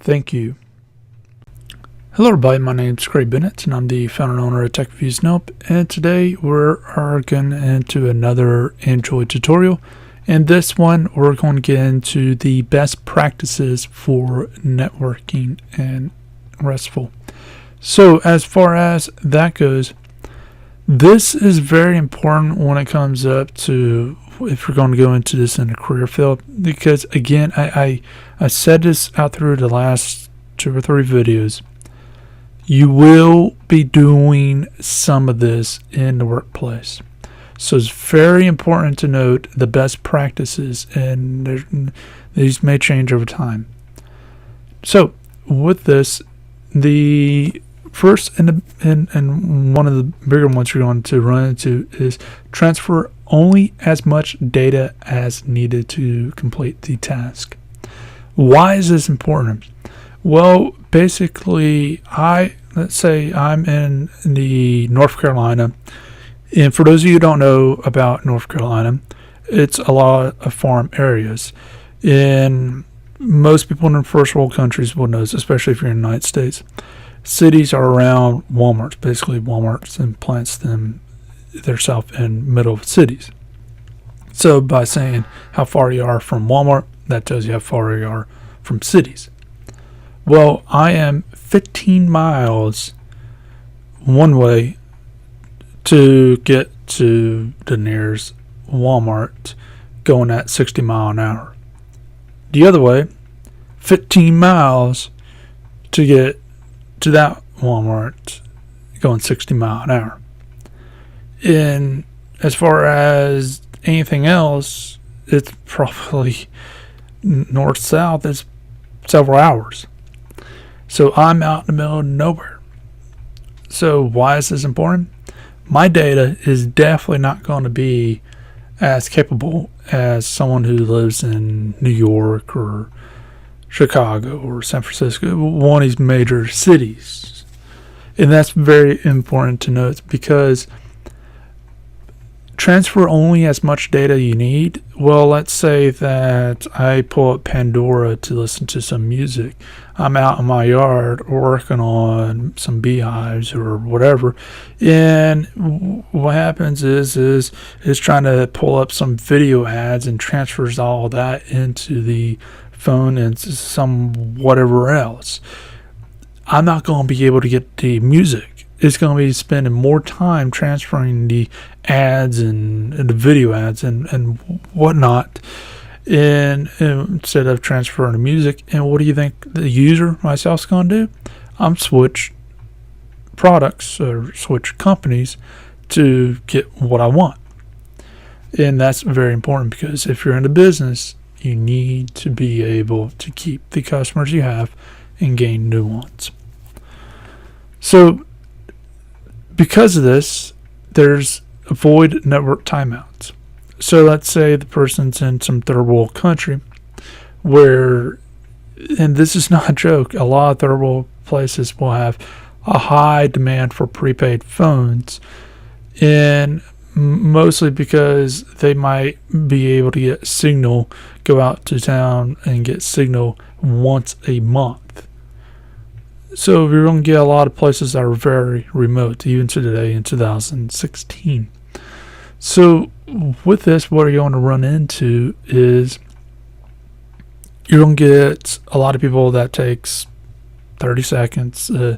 Thank you. Hello everybody, my name is Craig Bennett and I'm the founder and owner of TechReviews Nope, and today we're going into another Android tutorial. And this one we're going to get into the best practices for networking and RESTful. So as far as that goes, this is very important when it comes up to if you're going to go into this in a career field, because again, I said this out through the last 2 or 3 videos. You will be doing some of this in the workplace. So it's very important to note the best practices, and these may change over time. So with this, the first and one of the bigger ones you're going to run into is transfer only as much data as needed to complete the task. Why is this important? Well, basically, let's say I'm in the North Carolina, and for those of you who don't know about North Carolina, it's a lot of farm areas. And most people in the first world countries will know this, especially if you're in the United States. Cities are around Walmarts. Basically, Walmarts implants themselves in middle of cities. So by saying how far you are from Walmart, that tells you how far you are from cities. Well, I am 15 miles one way to get to the nearest Walmart, going at 60 miles an hour. The other way, 15 miles to get to that Walmart, going 60 miles an hour. And as far as anything else, it's probably north-south, it's several hours. So I'm out in the middle of nowhere. So why is this important? My data is definitely not going to be as capable as someone who lives in New York or Chicago or San Francisco, one of these major cities. And that's very important to note, because transfer only as much data you need. Well, let's say that I pull up Pandora to listen to some music. I'm out in my yard working on some beehives or whatever, and what happens is it's trying to pull up some video ads and transfers all that into the phone and some whatever else. I'm not going to be able to get the music. It's going to be spending more time transferring the ads and the video ads and whatnot, and instead of transferring the music. And what do you think the user, myself, is going to do? I'm switch products or switch companies to get what I want. And that's very important, because if you're in the business, you need to be able to keep the customers you have and gain new ones. So because of this, there's avoid network timeouts. So let's say the person's in some third world country where, and this is not a joke, a lot of third world places will have a high demand for prepaid phones, and mostly because they might be able to get signal, go out to town and get signal once a month. So we're going to get a lot of places that are very remote, even to today in 2016. So with this, what you're going to run into is you're going to get a lot of people that takes 30 seconds to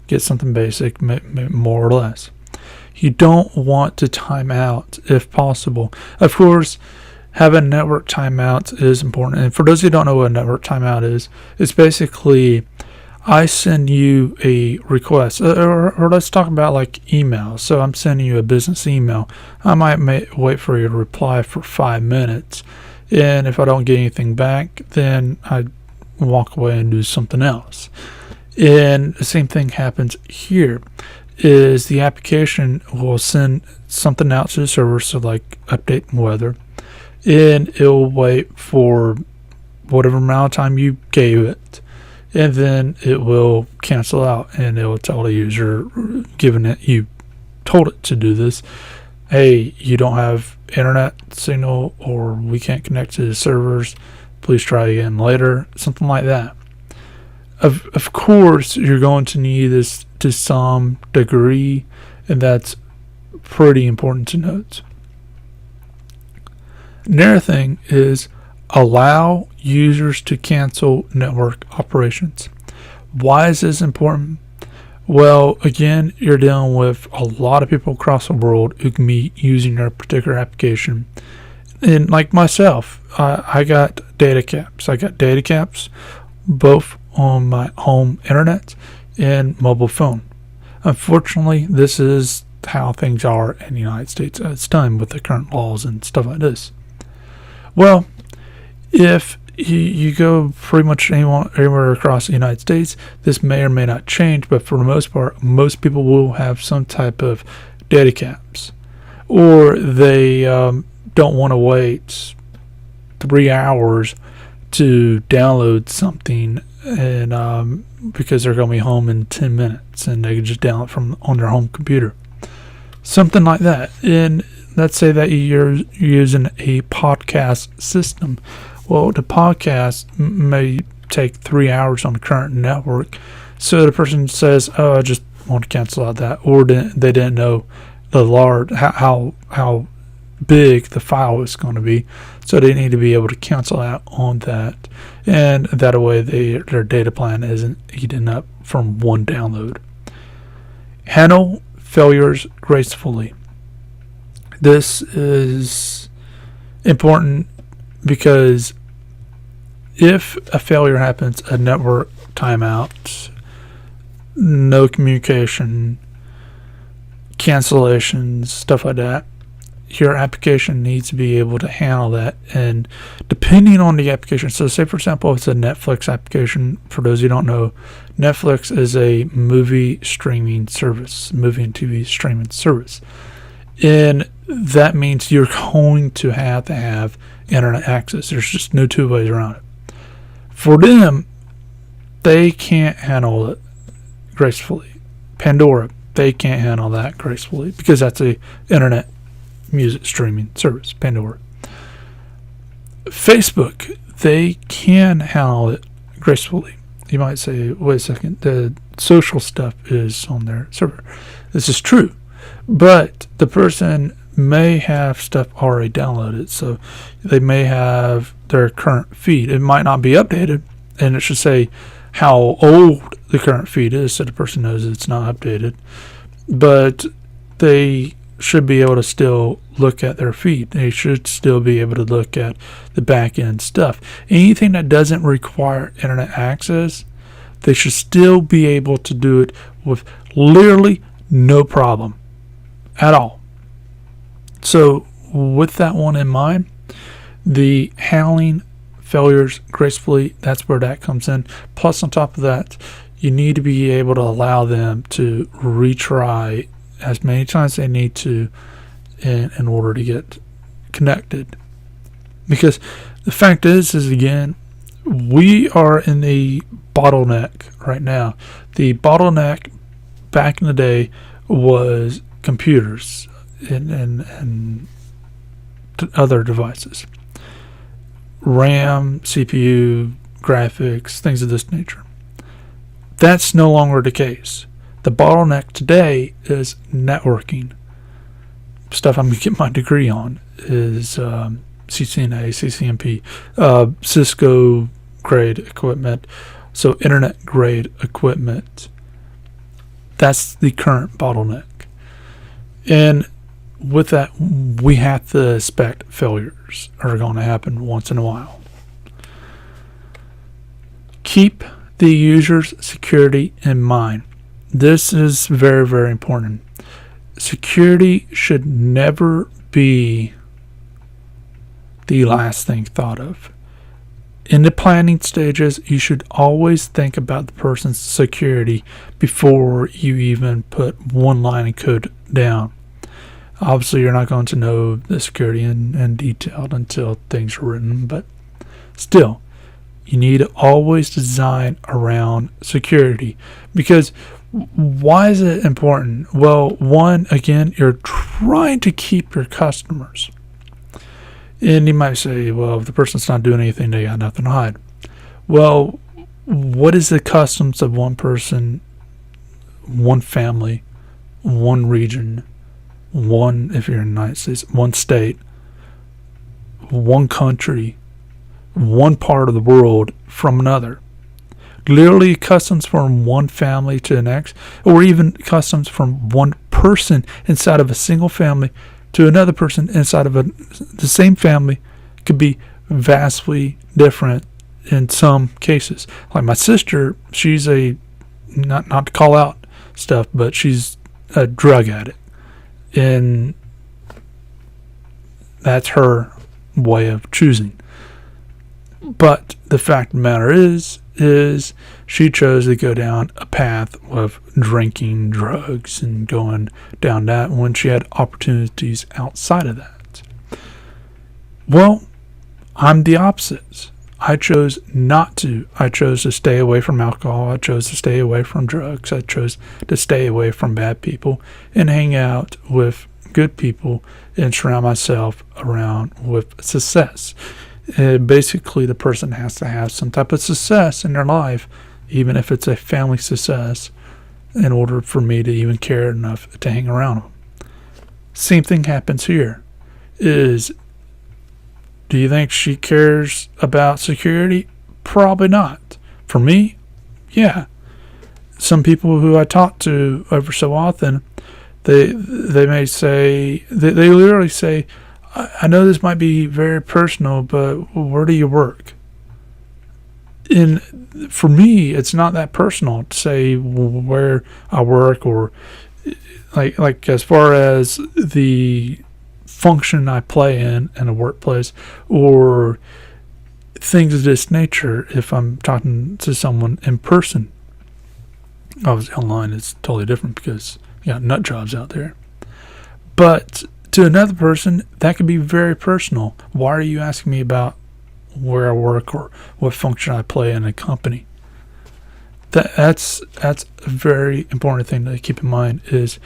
get something basic, more or less. You don't want to time out if possible. Of course, having network timeouts is important. And for those who don't know what a network timeout is, it's basically I send you a request, or let's talk about like email. So I'm sending you a business email. I might wait for you to reply for 5 minutes, and if I don't get anything back, then I walk away and do something else. And the same thing happens here. Is the application will send something out to the server, so like update weather, and it'll wait for whatever amount of time you gave it, and then it will cancel out, and it will tell the user, given that you told it to do this, hey, you don't have internet signal, or we can't connect to the servers, please try again later, something like that. Of course, you're going to need this to some degree, and that's pretty important to note. Another thing is allow users to cancel network operations. Why is this important? Well, again, you're dealing with a lot of people across the world who can be using your particular application. And like myself, I got data caps. I got data caps both on my home internet and mobile phone. Unfortunately, this is how things are in the United States at this time with the current laws and stuff like this. Well, if you go pretty much anywhere across the United States, this may or may not change, but for the most part, most people will have some type of data caps, or they don't want to wait 3 hours to download something, and because they're going to be home in 10 minutes, and they can just download it from on their home computer, something like that. And let's say that you're using a podcast system. Well, the podcast may take 3 hours on the current network. So the person says, "Oh, I just want to cancel out that," or they didn't know the large how big the file is going to be, so they need to be able to cancel out on that, and that way their data plan isn't eaten up from one download. Handle failures gracefully. This is important because if a failure happens, a network timeout, no communication, cancellations, stuff like that, your application needs to be able to handle that. And depending on the application, so say for example, if it's a Netflix application, for those who don't know, Netflix is a movie streaming service, movie and TV streaming service. And that means you're going to have internet access. There's just no two ways around it. For them, they can't handle it gracefully. Pandora, they can't handle that gracefully because that's a internet music streaming service, Pandora. Facebook, they can handle it gracefully. You might say, wait a second, the social stuff is on their server. This is true, but the person may have stuff already downloaded, so they may have their current feed. It might not be updated, and it should say how old the current feed is so the person knows it's not updated, but they should be able to still look at their feed. They should still be able to look at the back end stuff. Anything that doesn't require internet access, they should still be able to do it with literally no problem at all. So with that one in mind, the handling failures gracefully, that's where that comes in. Plus on top of that, you need to be able to allow them to retry as many times they need to in order to get connected. Because the fact is again, we are in a bottleneck right now. The bottleneck back in the day was computers and other devices. RAM, CPU, graphics, things of this nature. That's no longer the case. The bottleneck today is networking. Stuff I'm going to get my degree on is CCNA, CCNP, Cisco grade equipment, so internet grade equipment. That's the current bottleneck. And with that, we have to expect failures are going to happen once in a while. Keep the user's security in mind. This is very, very important. Security should never be the last thing thought of. In the planning stages, you should always think about the person's security before you even put one line of code down. Obviously, you're not going to know the security in detail until things are written, but still, you need to always design around security. Because why is it important? Well, one, again, you're trying to keep your customers. And you might say, well, if the person's not doing anything, they got nothing to hide. Well, what is the customs of one person, one family, one region, one, if you're in the United States, one state, one country, one part of the world from another? Literally customs from one family to the next, or even customs from one person inside of a single family to another person inside of the same family could be vastly different in some cases. Like my sister, she's not to call out stuff, but she's a drug addict, and that's her way of choosing. But the fact of the matter is she chose to go down a path of drinking drugs and going down that when she had opportunities outside of that. Well, I'm the opposite. I chose not to. I chose to stay away from alcohol. I chose to stay away from drugs. I chose to stay away from bad people and hang out with good people and surround myself around with success. Basically, the person has to have some type of success in their life, even if it's a family success, in order for me to even care enough to hang around them. Same thing happens here. Do you think she cares about security? Probably not. For me, yeah. Some people who I talk to ever so often, they may say, they literally say, I know this might be very personal, but where do you work? And for me, it's not that personal to say where I work, or like as far as the function I play in a workplace, or things of this nature. If I'm talking to someone in person, obviously online it's totally different because you got nut jobs out there. But to another person, that could be very personal. Why are you asking me about where I work or what function I play in a company? That's a very important thing to keep in mind, is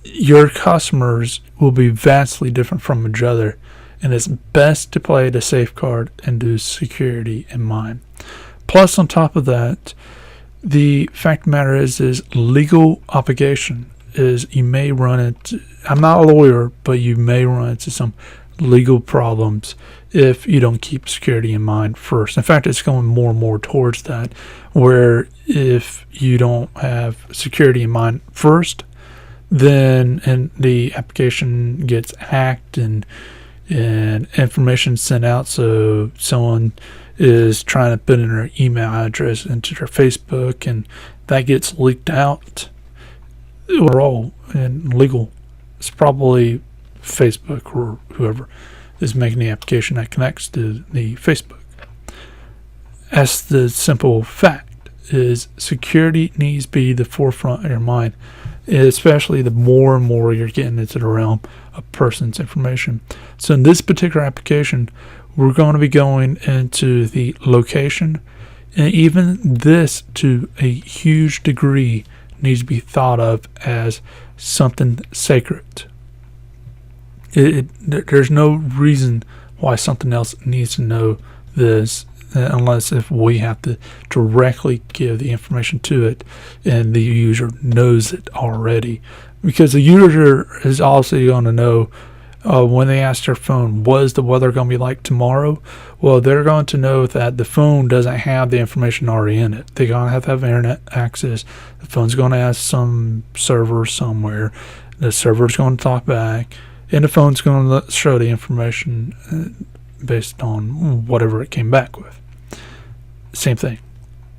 your customers will be vastly different from each other, and it's best to play the safeguard and do security in mind. Plus, on top of that, the fact of the matter is legal obligation is you may run into, I'm not a lawyer, but you may run into some legal problems if you don't keep security in mind first. In fact, it's going more and more towards that, where if you don't have security in mind first, then the application gets hacked and information sent out. So someone is trying to put in their email address into their Facebook, and that gets leaked out. Overall, and legal, it's probably Facebook or whoever is making the application that connects to the Facebook. That's the simple fact, is security needs to be the forefront of your mind, especially the more and more you're getting into the realm of person's information. So in this particular application, we're going to be going into the location, and even this, to a huge degree, needs to be thought of as something sacred. There's no reason why something else needs to know this, unless if we have to directly give the information to it and the user knows it already. Because the user is also going to know when they ask their phone, what is the weather going to be like tomorrow? Well, they're going to know that the phone doesn't have the information already in it. They're going to have internet access. The phone's going to have some server somewhere. The server's going to talk back, and the phone's going to show the information based on whatever it came back with. Same thing.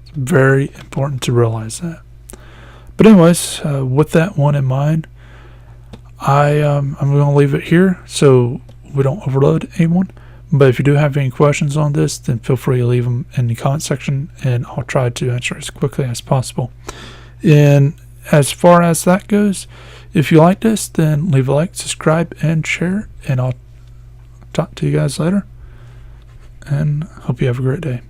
It's very important to realize that. But anyways, with that one in mind, I'm going to leave it here so we don't overload anyone. But if you do have any questions on this, then feel free to leave them in the comment section, and I'll try to answer as quickly as possible. And as far as that goes, if you like this, then leave a like, subscribe, and share. And I'll talk to you guys later. And hope you have a great day.